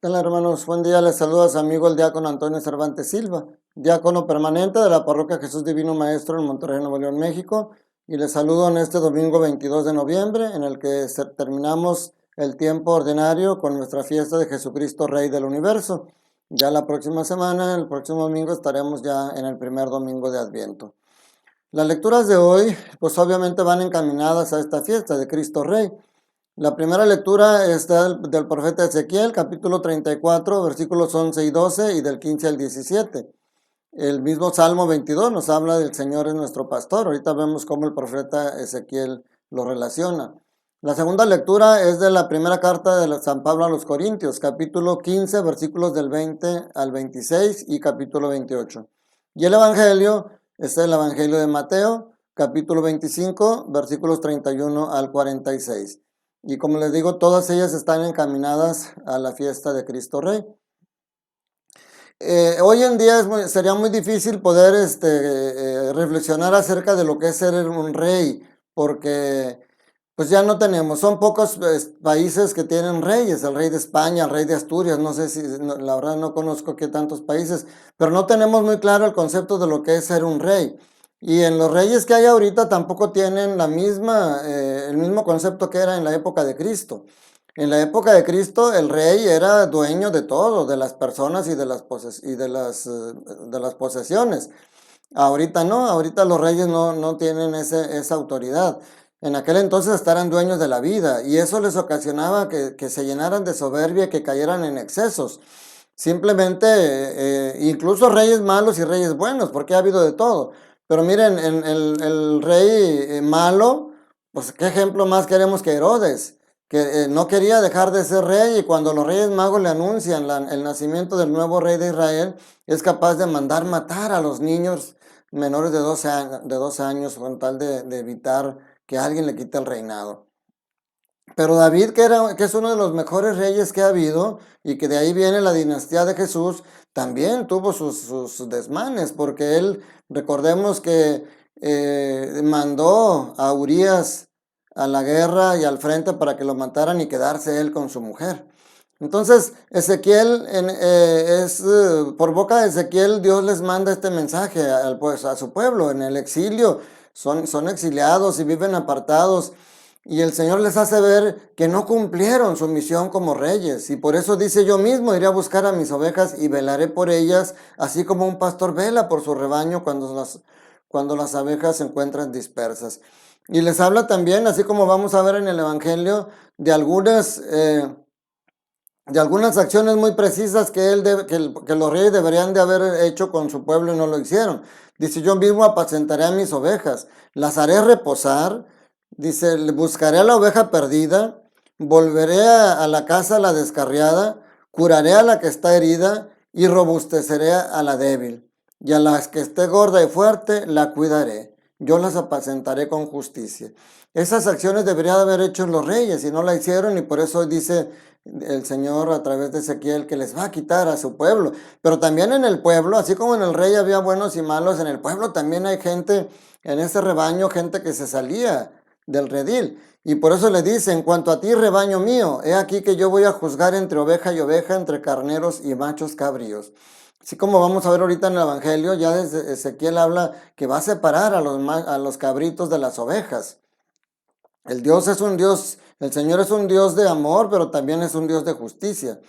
Hola hermanos, buen día, les saluda a su amigo el diácono Antonio Cervantes Silva, diácono permanente de la parroquia Jesús Divino Maestro en Monterrey, Nuevo León, México, y les saludo en este domingo 22 de noviembre, en el que terminamos el tiempo ordinario con nuestra fiesta de Jesucristo Rey del Universo. Ya la próxima semana, el próximo domingo, estaremos ya en el primer domingo de Adviento. Las lecturas de hoy, pues obviamente van encaminadas a esta fiesta de Cristo Rey. La primera lectura está del profeta Ezequiel, capítulo 34, versículos 11 y 12 y del 15 al 17. El mismo Salmo 22 nos habla del Señor es nuestro pastor. Ahorita vemos cómo el profeta Ezequiel lo relaciona. La segunda lectura es de la primera carta de San Pablo a los Corintios, capítulo 15, versículos del 20 al 26 y capítulo 28. Y el Evangelio es el Evangelio de Mateo, capítulo 25, versículos 31 al 46. Y como les digo, todas ellas están encaminadas a la fiesta de Cristo Rey. Hoy en día sería muy difícil poder reflexionar acerca de lo que es ser un rey, porque pues ya no tenemos, son pocos países que tienen reyes, el rey de España, el rey de Asturias, no sé si, no, la verdad no conozco qué tantos países, pero no tenemos muy claro el concepto de lo que es ser un rey. Y en los reyes que hay ahorita tampoco tienen el mismo concepto que era en la época de Cristo. En la época de Cristo el rey era dueño de todo, de las personas y de las posesiones. Ahorita no, ahorita los reyes no tienen esa autoridad. En aquel entonces eran dueños de la vida y eso les ocasionaba que se llenaran de soberbia y que cayeran en excesos. Simplemente, incluso reyes malos y reyes buenos, porque ha habido de todo. Pero miren, el rey malo, pues qué ejemplo más queremos que Herodes, que no quería dejar de ser rey y cuando los reyes magos le anuncian el nacimiento del nuevo rey de Israel, es capaz de mandar matar a los niños menores de 12 años con tal de evitar que alguien le quite el reinado. Pero David, que es uno de los mejores reyes que ha habido y que de ahí viene la dinastía de Jesús, también tuvo sus desmanes, porque él, recordemos que mandó a Urías a la guerra y al frente para que lo mataran y quedarse él con su mujer. Entonces, Ezequiel, por boca de Ezequiel, Dios les manda este mensaje a su pueblo en el exilio. Son exiliados y viven apartados. Y el Señor les hace ver que no cumplieron su misión como reyes. Y por eso dice: yo mismo iré a buscar a mis ovejas y velaré por ellas, así como un pastor vela por su rebaño cuando las abejas se encuentran dispersas. Y les habla también, así como vamos a ver en el Evangelio, de algunas acciones muy precisas que los reyes deberían de haber hecho con su pueblo y no lo hicieron. Dice: yo mismo apacentaré a mis ovejas, las haré reposar. Dice: buscaré a la oveja perdida, volveré a la casa la descarriada, curaré a la que está herida y robusteceré a la débil. Y a las que esté gorda y fuerte, la cuidaré. Yo las apacentaré con justicia. Esas acciones deberían haber hecho los reyes y no la hicieron, y por eso dice el Señor a través de Ezequiel que les va a quitar a su pueblo. Pero también en el pueblo, así como en el rey había buenos y malos, en el pueblo también hay gente, en ese rebaño, gente que se salía del redil. Y por eso le dice: en cuanto a ti, rebaño mío, he aquí que yo voy a juzgar entre oveja y oveja, entre carneros y machos cabríos. Así como vamos a ver ahorita en el Evangelio, ya desde Ezequiel habla que va a separar a los cabritos de las ovejas. El Señor es un Dios de amor, pero también es un Dios de justicia.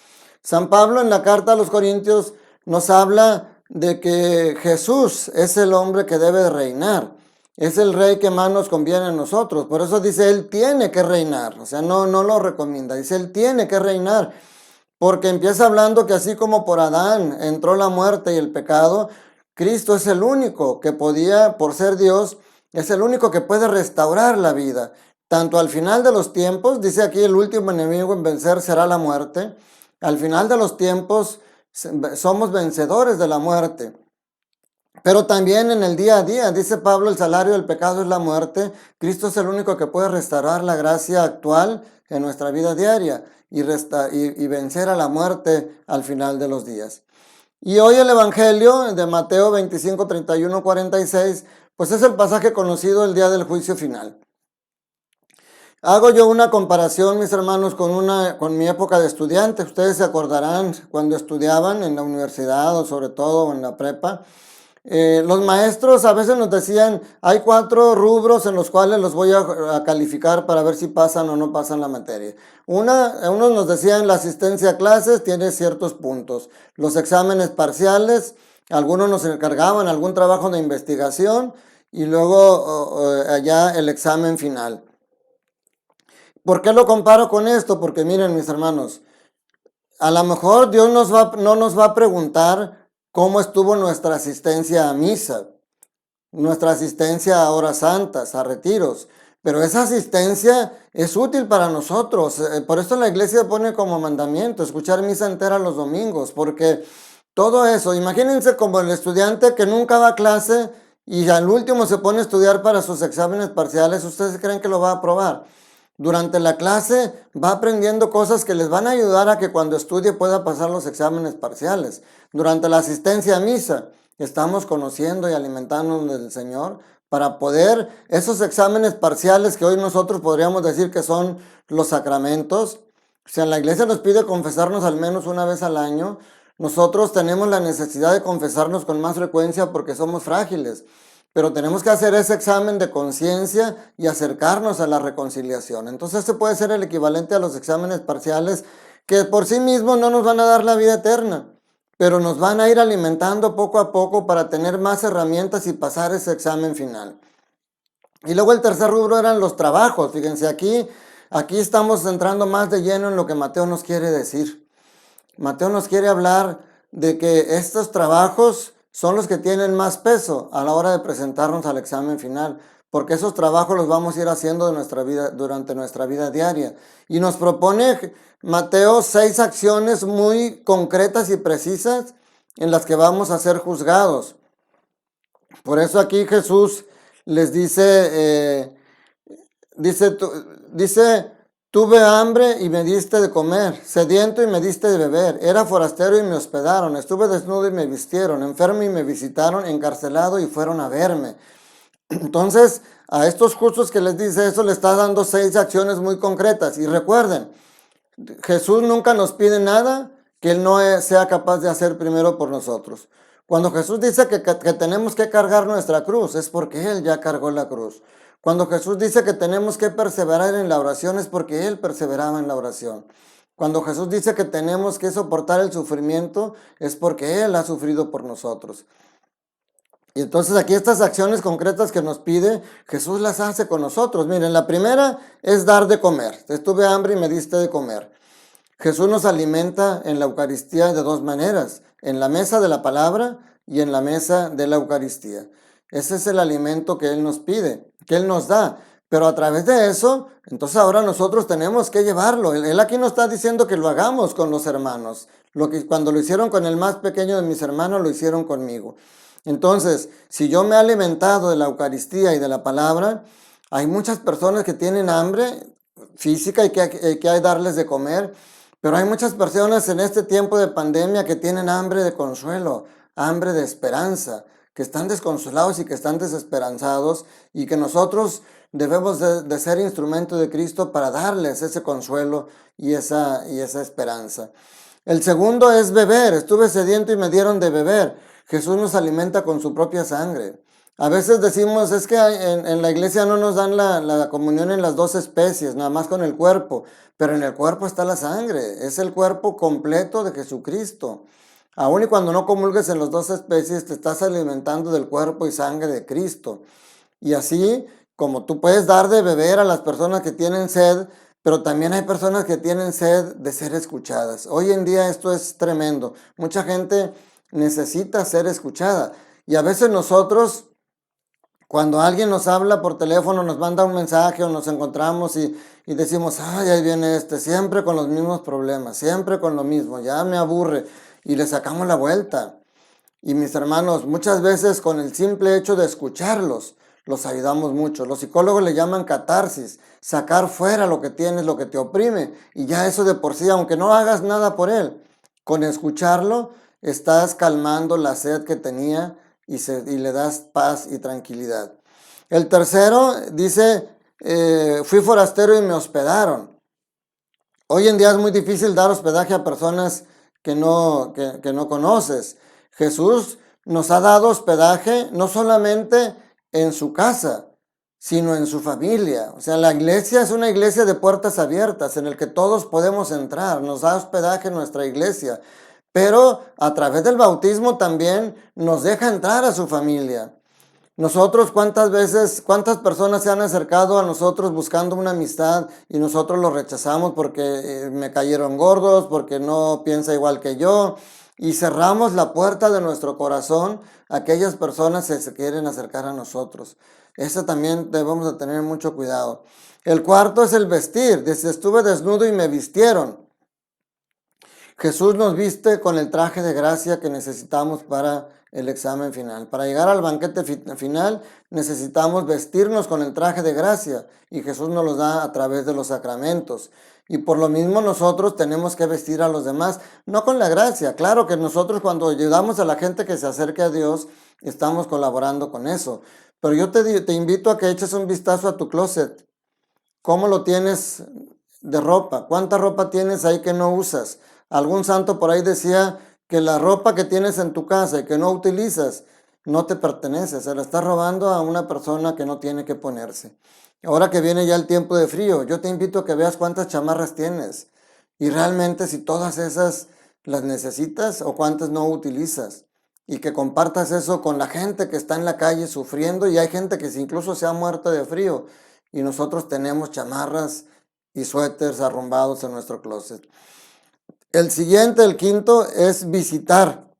San Pablo en la carta a los Corintios nos habla de que Jesús es el hombre que debe reinar. Es el rey que más nos conviene a nosotros. Por eso dice: él tiene que reinar. O sea, no lo recomienda. Dice: él tiene que reinar. Porque empieza hablando que así como por Adán entró la muerte y el pecado, Cristo es el único que podía, por ser Dios, es el único que puede restaurar la vida. Tanto al final de los tiempos, dice aquí: el último enemigo en vencer será la muerte. Al final de los tiempos somos vencedores de la muerte. Pero también en el día a día, dice Pablo: el salario del pecado es la muerte. Cristo es el único que puede restaurar la gracia actual en nuestra vida diaria y vencer a la muerte al final de los días. Y hoy el Evangelio de Mateo 25, 31, 46, pues es el pasaje conocido, el día del juicio final. Hago yo una comparación, mis hermanos, con mi época de estudiante. Ustedes se acordarán cuando estudiaban en la universidad o sobre todo en la prepa. Los maestros a veces nos decían, hay 4 rubros en los cuales los voy a calificar para ver si pasan o no pasan la materia. Unos nos decían la asistencia a clases tiene ciertos puntos. Los exámenes parciales, algunos nos encargaban algún trabajo de investigación y luego allá el examen final. ¿Por qué lo comparo con esto? Porque miren, mis hermanos, a lo mejor Dios no nos va a preguntar cómo estuvo nuestra asistencia a misa, nuestra asistencia a horas santas, a retiros, pero esa asistencia es útil para nosotros. Por eso la iglesia pone como mandamiento escuchar misa entera los domingos, porque todo eso, imagínense como el estudiante que nunca va a clase y al último se pone a estudiar para sus exámenes parciales. ¿Ustedes creen que lo va a aprobar? Durante la clase va aprendiendo cosas que les van a ayudar a que cuando estudie pueda pasar los exámenes parciales. Durante la asistencia a misa estamos conociendo y alimentándonos del Señor para poder esos exámenes parciales que hoy nosotros podríamos decir que son los sacramentos. O sea, la iglesia nos pide confesarnos al menos una vez al año. Nosotros tenemos la necesidad de confesarnos con más frecuencia porque somos frágiles. Pero tenemos que hacer ese examen de conciencia y acercarnos a la reconciliación. Entonces, este puede ser el equivalente a los exámenes parciales que por sí mismos no nos van a dar la vida eterna, pero nos van a ir alimentando poco a poco para tener más herramientas y pasar ese examen final. Y luego el tercer rubro eran los trabajos. Fíjense, aquí estamos entrando más de lleno en lo que Mateo nos quiere decir. Mateo nos quiere hablar de que estos trabajos son los que tienen más peso a la hora de presentarnos al examen final, porque esos trabajos los vamos a ir haciendo durante nuestra vida diaria. Y nos propone Mateo 6 acciones muy concretas y precisas en las que vamos a ser juzgados. Por eso aquí Jesús les dice, tuve hambre y me diste de comer, sediento y me diste de beber, era forastero y me hospedaron, estuve desnudo y me vistieron, enfermo y me visitaron, encarcelado y fueron a verme. Entonces, a estos justos que les dice eso, le está dando 6 acciones muy concretas. Y recuerden, Jesús nunca nos pide nada que Él no sea capaz de hacer primero por nosotros. Cuando Jesús dice que tenemos que cargar nuestra cruz, es porque Él ya cargó la cruz. Cuando Jesús dice que tenemos que perseverar en la oración, es porque Él perseveraba en la oración. Cuando Jesús dice que tenemos que soportar el sufrimiento, es porque Él ha sufrido por nosotros. Y entonces aquí estas acciones concretas que nos pide, Jesús las hace con nosotros. Miren, la primera es dar de comer. Tuve hambre y me diste de comer. Jesús nos alimenta en la Eucaristía de 2 maneras, en la mesa de la palabra y en la mesa de la Eucaristía. Ese es el alimento que Él nos pide, que Él nos da. Pero a través de eso, entonces ahora nosotros tenemos que llevarlo. Él aquí nos está diciendo que lo hagamos con los hermanos. Cuando lo hicieron con el más pequeño de mis hermanos, lo hicieron conmigo. Entonces, si yo me he alimentado de la Eucaristía y de la palabra, hay muchas personas que tienen hambre física y que hay que darles de comer, pero hay muchas personas en este tiempo de pandemia que tienen hambre de consuelo, hambre de esperanza, que están desconsolados y que están desesperanzados y que nosotros debemos de ser instrumento de Cristo para darles ese consuelo y esa esperanza. El segundo es beber. Estuve sediento y me dieron de beber. Jesús nos alimenta con su propia sangre. A veces decimos, es que en la iglesia no nos dan la comunión en las 2 especies, nada más con el cuerpo, pero en el cuerpo está la sangre, es el cuerpo completo de Jesucristo. Aún y cuando no comulgues en las 2 especies, te estás alimentando del cuerpo y sangre de Cristo. Y así, como tú puedes dar de beber a las personas que tienen sed, pero también hay personas que tienen sed de ser escuchadas. Hoy en día esto es tremendo. Mucha gente necesita ser escuchada. Y a veces nosotros, cuando alguien nos habla por teléfono, nos manda un mensaje o nos encontramos y decimos, ay, ahí viene siempre con los mismos problemas, siempre con lo mismo, ya me aburre. Y le sacamos la vuelta. Y mis hermanos, muchas veces con el simple hecho de escucharlos, los ayudamos mucho. Los psicólogos le llaman catarsis, sacar fuera lo que tienes, lo que te oprime. Y ya eso de por sí, aunque no hagas nada por él, con escucharlo, estás calmando la sed que tenía y le das paz y tranquilidad. El tercero dice, fui forastero y me hospedaron. Hoy en día es muy difícil dar hospedaje a personas que no conoces. Jesús nos ha dado hospedaje no solamente en su casa, sino en su familia. O sea, la iglesia es una iglesia de puertas abiertas en el que todos podemos entrar. Nos da hospedaje en nuestra iglesia, pero a través del bautismo también nos deja entrar a su familia. Nosotros, ¿cuántas veces, cuántas personas se han acercado a nosotros buscando una amistad y nosotros lo rechazamos porque me cayeron gordos, porque no piensa igual que yo? Y cerramos la puerta de nuestro corazón a aquellas personas que se quieren acercar a nosotros. Eso también debemos de tener mucho cuidado. El cuarto es el vestir. Dice, estuve desnudo y me vistieron. Jesús nos viste con el traje de gracia que necesitamos para el examen final. Para llegar al banquete final necesitamos vestirnos con el traje de gracia y Jesús nos lo da a través de los sacramentos. Y por lo mismo nosotros tenemos que vestir a los demás, no con la gracia. Claro que nosotros cuando ayudamos a la gente que se acerque a Dios, estamos colaborando con eso. Pero yo te invito a que eches un vistazo a tu closet. ¿Cómo lo tienes de ropa? ¿Cuánta ropa tienes ahí que no usas? Algún santo por ahí decía que la ropa que tienes en tu casa y que no utilizas no te pertenece, se la estás robando a una persona que no tiene que ponerse. Ahora que viene ya el tiempo de frío, yo te invito a que veas cuántas chamarras tienes y realmente si todas esas las necesitas o cuántas no utilizas y que compartas eso con la gente que está en la calle sufriendo y hay gente que incluso se ha muerto de frío y nosotros tenemos chamarras y suéteres arrumbados en nuestro closet. El siguiente, el quinto, es visitar.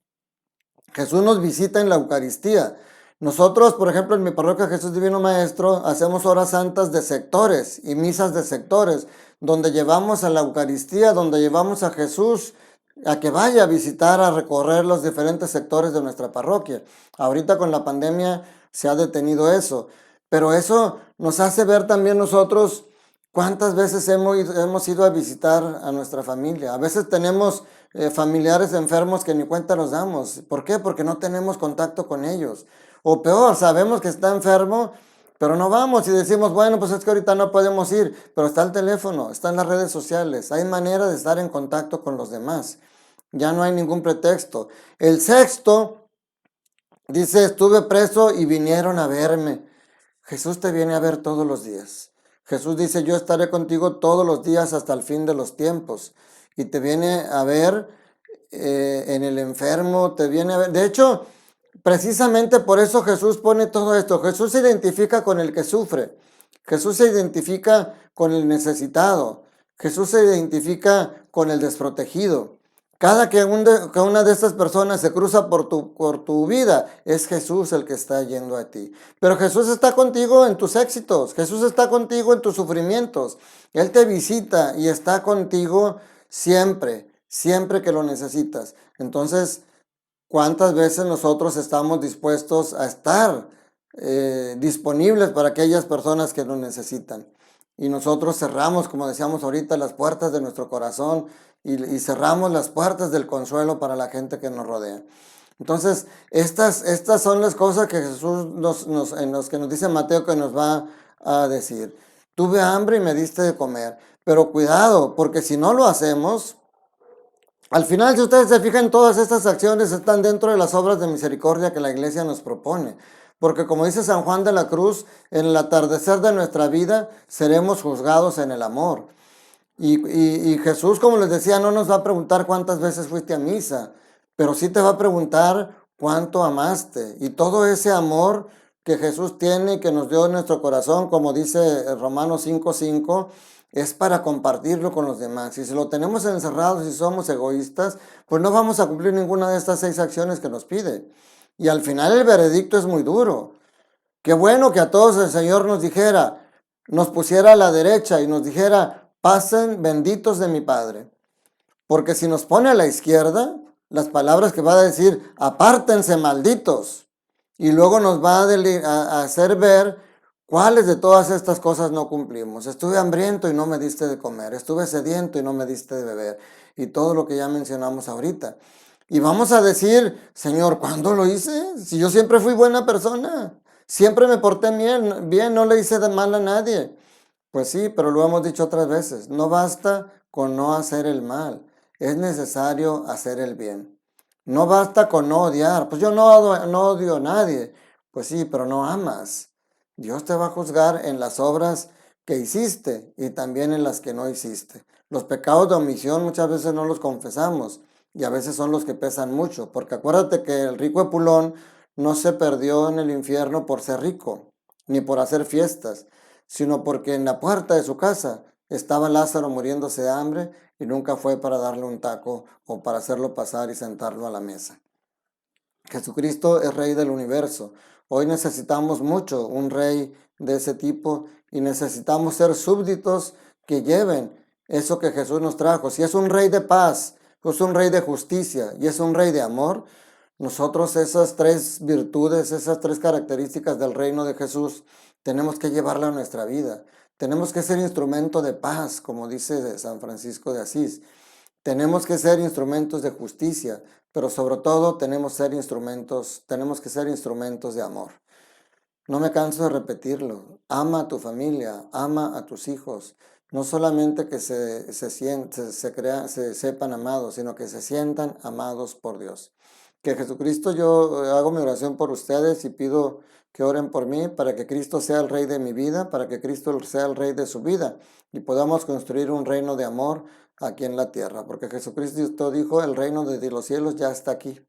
Jesús nos visita en la Eucaristía. Nosotros, por ejemplo, en mi parroquia Jesús Divino Maestro, hacemos horas santas de sectores y misas de sectores, donde llevamos a la Eucaristía, donde llevamos a Jesús a que vaya a visitar, a recorrer los diferentes sectores de nuestra parroquia. Ahorita con la pandemia se ha detenido eso, pero eso nos hace ver también nosotros cuántas veces hemos ido a visitar a nuestra familia. A veces tenemos familiares enfermos que ni cuenta nos damos. ¿Por qué? Porque no tenemos contacto con ellos. O peor, sabemos que está enfermo, pero no vamos y decimos, bueno, pues es que ahorita no podemos ir, pero está el teléfono, están las redes sociales, hay manera de estar en contacto con los demás. Ya no hay ningún pretexto. El sexto dice, estuve preso y vinieron a verme. Jesús te viene a ver todos los días. Jesús dice, yo estaré contigo todos los días hasta el fin de los tiempos. Y te viene a ver en el enfermo, te viene a ver. De hecho, precisamente por eso Jesús pone todo esto. Jesús se identifica con el que sufre. Jesús se identifica con el necesitado. Jesús se identifica con el desprotegido. Cada que una de estas personas se cruza por tu vida, es Jesús el que está yendo a ti. Pero Jesús está contigo en tus éxitos, Jesús está contigo en tus sufrimientos. Él te visita y está contigo siempre, siempre que lo necesitas. Entonces, ¿cuántas veces nosotros estamos dispuestos a estar disponibles para aquellas personas que lo necesitan? Y nosotros cerramos, como decíamos ahorita, las puertas de nuestro corazón y cerramos las puertas del consuelo para la gente que nos rodea. Entonces, estas son las cosas que Jesús en los que nos dice Mateo que nos va a decir. Tuve hambre y me diste de comer, pero cuidado, porque si no lo hacemos, al final, si ustedes se fijan, todas estas acciones están dentro de las obras de misericordia que la iglesia nos propone. Porque como dice San Juan de la Cruz, en el atardecer de nuestra vida seremos juzgados en el amor. Y Jesús, como les decía, no nos va a preguntar cuántas veces fuiste a misa, pero sí te va a preguntar cuánto amaste. Y todo ese amor que Jesús tiene y que nos dio en nuestro corazón, como dice Romanos 5:5, es para compartirlo con los demás. Y si lo tenemos encerrado, si somos egoístas, pues no vamos a cumplir ninguna de estas 6 acciones que nos pide. Y al final el veredicto es muy duro. Qué bueno que a todos el Señor nos dijera, nos pusiera a la derecha y nos dijera, pasen benditos de mi Padre. Porque si nos pone a la izquierda, las palabras que va a decir, apártense malditos. Y luego nos va a hacer ver cuáles de todas estas cosas no cumplimos. Estuve hambriento y no me diste de comer. Estuve sediento y no me diste de beber. Y todo lo que ya mencionamos ahorita. Y vamos a decir, Señor, ¿cuándo lo hice? Si yo siempre fui buena persona. Siempre me porté bien, no le hice de mal a nadie. Pues sí, pero lo hemos dicho otras veces, no basta con no hacer el mal, es necesario hacer el bien. No basta con no odiar, pues yo no odio a nadie, pues sí, pero no amas. Dios te va a juzgar en las obras que hiciste y también en las que no hiciste. Los pecados de omisión muchas veces no los confesamos y a veces son los que pesan mucho, porque acuérdate que el rico Epulón no se perdió en el infierno por ser rico, ni por hacer fiestas, sino porque en la puerta de su casa estaba Lázaro muriéndose de hambre y nunca fue para darle un taco o para hacerlo pasar y sentarlo a la mesa. Jesucristo es Rey del universo. Hoy necesitamos mucho un Rey de ese tipo y necesitamos ser súbditos que lleven eso que Jesús nos trajo. Si es un Rey de paz, es un Rey de justicia y es un Rey de amor, nosotros esas tres virtudes, esas tres características del reino de Jesús, tenemos que llevarla a nuestra vida. Tenemos que ser instrumento de paz, como dice San Francisco de Asís. Tenemos que ser instrumentos de justicia, pero sobre todo tenemos que ser instrumentos de amor. No me canso de repetirlo. Ama a tu familia, ama a tus hijos. No solamente que se sepan amados, sino que se sientan amados por Dios. Que Jesucristo, yo hago mi oración por ustedes y pido que oren por mí para que Cristo sea el Rey de mi vida, para que Cristo sea el Rey de su vida y podamos construir un reino de amor aquí en la tierra. Porque Jesucristo dijo, el reino de los cielos ya está aquí.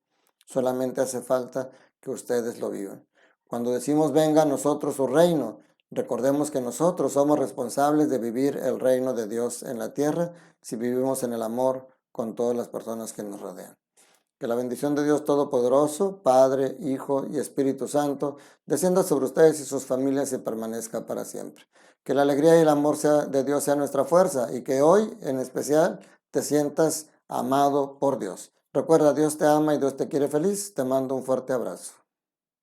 Solamente hace falta que ustedes lo vivan. Cuando decimos venga a nosotros su reino, recordemos que nosotros somos responsables de vivir el reino de Dios en la tierra si vivimos en el amor con todas las personas que nos rodean. Que la bendición de Dios Todopoderoso, Padre, Hijo y Espíritu Santo, descienda sobre ustedes y sus familias y permanezca para siempre. Que la alegría y el amor de Dios sea nuestra fuerza y que hoy en especial te sientas amado por Dios. Recuerda, Dios te ama y Dios te quiere feliz. Te mando un fuerte abrazo.